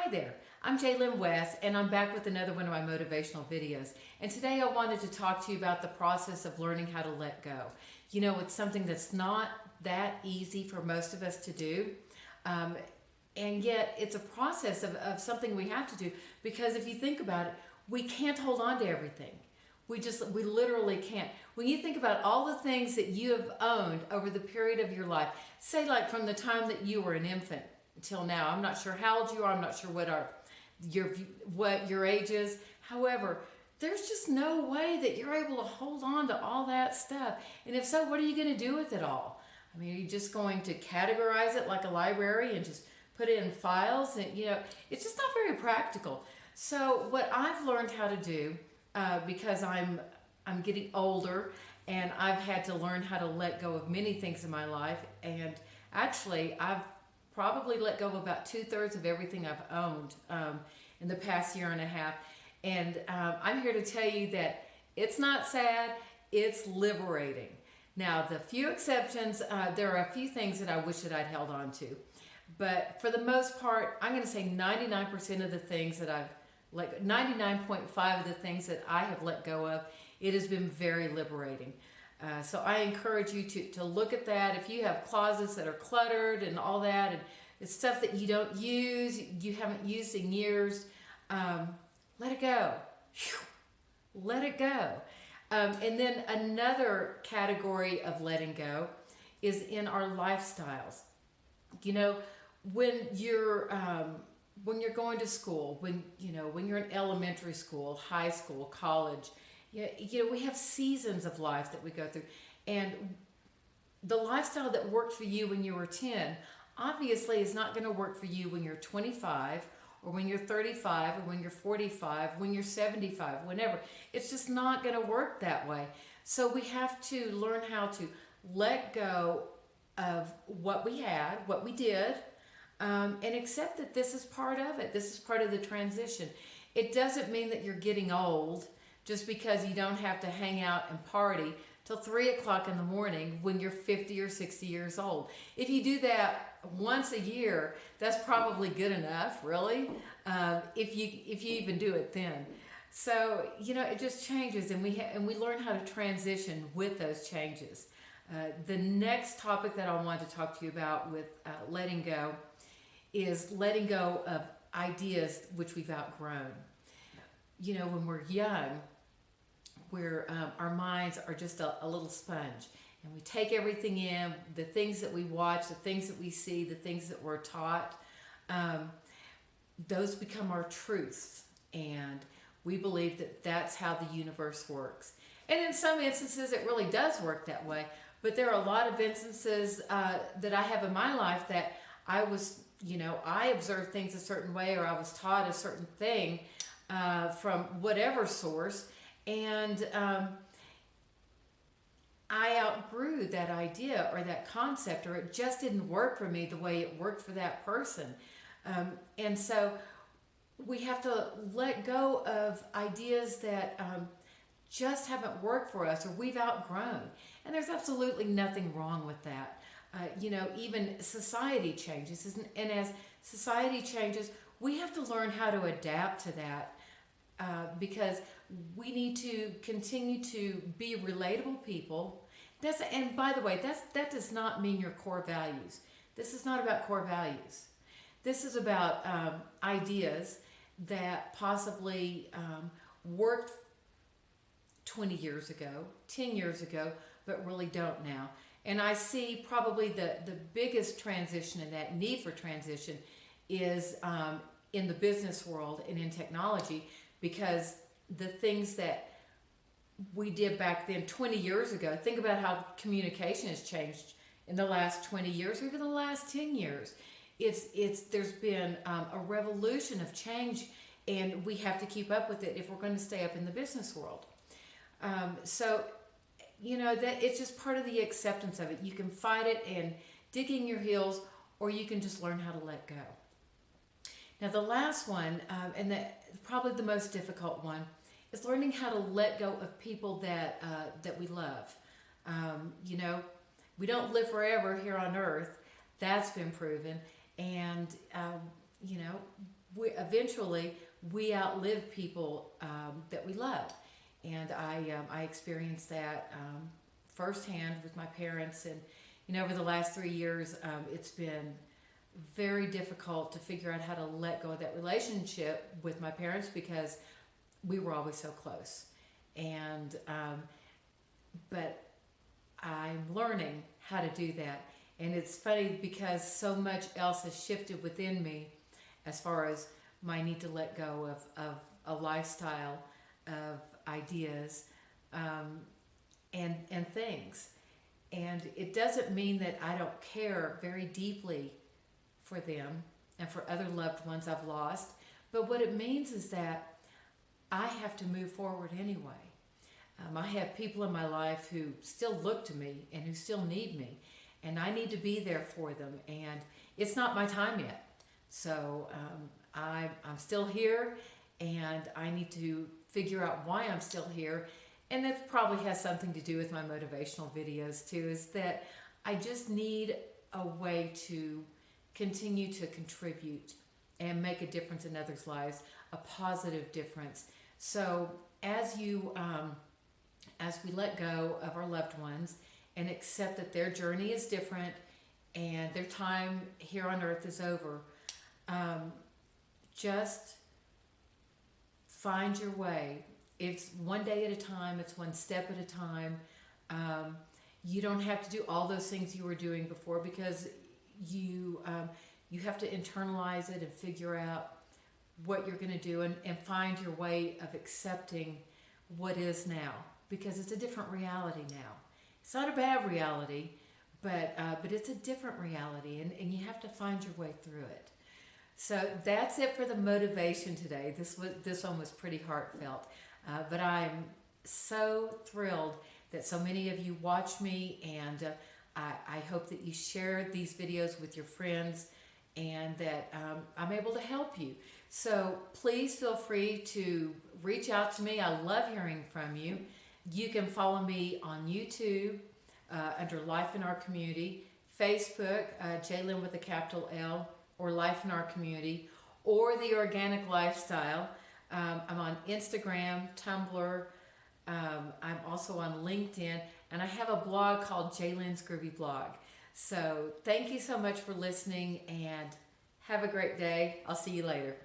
Hi there, I'm Jaylyn West, and I'm back with another one of my motivational videos. And today I wanted to talk to you about the process of learning how to let go. You know, it's something that's not that easy for most of us to do. And yet it's a process of something we have to do, because if you think about it, we can't hold on to everything. We literally can't. When you think about all the things that you have owned over the period of your life, say like from the time that you were an infant until now. I'm not sure how old you are. I'm not sure what your age is. However, there's just no way that you're able to hold on to all that stuff. And if so, what are you going to do with it all? I mean, are you just going to categorize it like a library and just put it in files? And it's just not very practical. So what I've learned how to do, because I'm getting older and I've had to learn how to let go of many things in my life, and actually I've probably let go of about 2/3 of everything I've owned in the past year and a half. And I'm here to tell you that it's not sad, it's liberating. Now, the few exceptions, there are a few things that I wish that I'd held on to. But for the most part, I'm going to say 99% of the things that 99.5 of the things that I have let go of, it has been very liberating. So I encourage you to look at that. If you have closets that are cluttered and all that, and it's stuff that you don't use, you haven't used in years, let it go. Let it go. And then another category of letting go is in our lifestyles. You know, when you're going to school, when you're in elementary school, high school, college, we have seasons of life that we go through. And the lifestyle that worked for you when you were 10 obviously is not going to work for you when you're 25 or when you're 35 or when you're 45, when you're 75, whenever. It's just not going to work that way. So we have to learn how to let go of what we had, what we did, and accept that this is part of it. This is part of the transition. It doesn't mean that you're getting old just because you don't have to hang out and party till 3 o'clock in the morning when you're 50 or 60 years old. If you do that once a year, that's probably good enough, really, if you even do it then. So, it just changes, and we learn how to transition with those changes. The next topic that I want to talk to you about with letting go is letting go of ideas which we've outgrown. When we're young, our minds are just a little sponge, and we take everything in, the things that we watch, the things that we see, the things that we're taught, those become our truths, and we believe that that's how the universe works. And in some instances it really does work that way, but there are a lot of instances that I have in my life that I was, I observed things a certain way, or I was taught a certain thing from whatever source, and I outgrew that idea or that concept, or it just didn't work for me the way it worked for that person. And so we have to let go of ideas that just haven't worked for us, or we've outgrown. And there's absolutely nothing wrong with that. Even society changes, and as society changes, we have to learn how to adapt to that, because we need to continue to be relatable people. And by the way, that does not mean your core values. This is not about core values. This is about ideas that possibly worked 20 years ago, 10 years ago, but really don't now. And I see probably the biggest transition, and that need for transition is in the business world and in technology, because the things that we did back then 20 years ago, think about how communication has changed in the last 20 years or even the last 10 years. There's been a revolution of change, and we have to keep up with it if we're going to stay up in the business world. That it's just part of the acceptance of it. You can fight it and dig in your heels, or you can just learn how to let go. Now, the last one, and probably the most difficult one, is learning how to let go of people that we love. We don't live forever here on earth. That's been proven. And, eventually we outlive people that we love. And I experienced that firsthand with my parents. And, over the last 3 years, it's been very difficult to figure out how to let go of that relationship with my parents because we were always so close. And, but I'm learning how to do that. And it's funny because so much else has shifted within me as far as my need to let go of a lifestyle, of ideas, and things. And it doesn't mean that I don't care very deeply for them and for other loved ones I've lost. But what it means is that I have to move forward anyway. I have people in my life who still look to me and who still need me. And I need to be there for them. And it's not my time yet. So I'm still here, and I need to figure out why I'm still here. And that probably has something to do with my motivational videos too, is that I just need a way to continue to contribute and make a difference in others' lives, a positive difference. So as we let go of our loved ones and accept that their journey is different and their time here on earth is over, just find your way. It's one day at a time. It's one step at a time. You don't have to do all those things you were doing before because you have to internalize it and figure out what you're going to do and find your way of accepting what is now, because it's a different reality now. It's not a bad reality, but it's a different reality, and you have to find your way through it. So that's it for the motivation today. This one was pretty heartfelt, but I'm so thrilled that so many of you watch me, and I hope that you share these videos with your friends and that I'm able to help you. So please feel free to reach out to me. I love hearing from you. You can follow me on YouTube under Life in Our Community, Facebook, Jaylin with a capital L, or Life in Our Community, or The Organic Lifestyle. I'm on Instagram, Tumblr. I'm also on LinkedIn, and I have a blog called Jaylin's Groovy Blog. So thank you so much for listening, and have a great day. I'll see you later.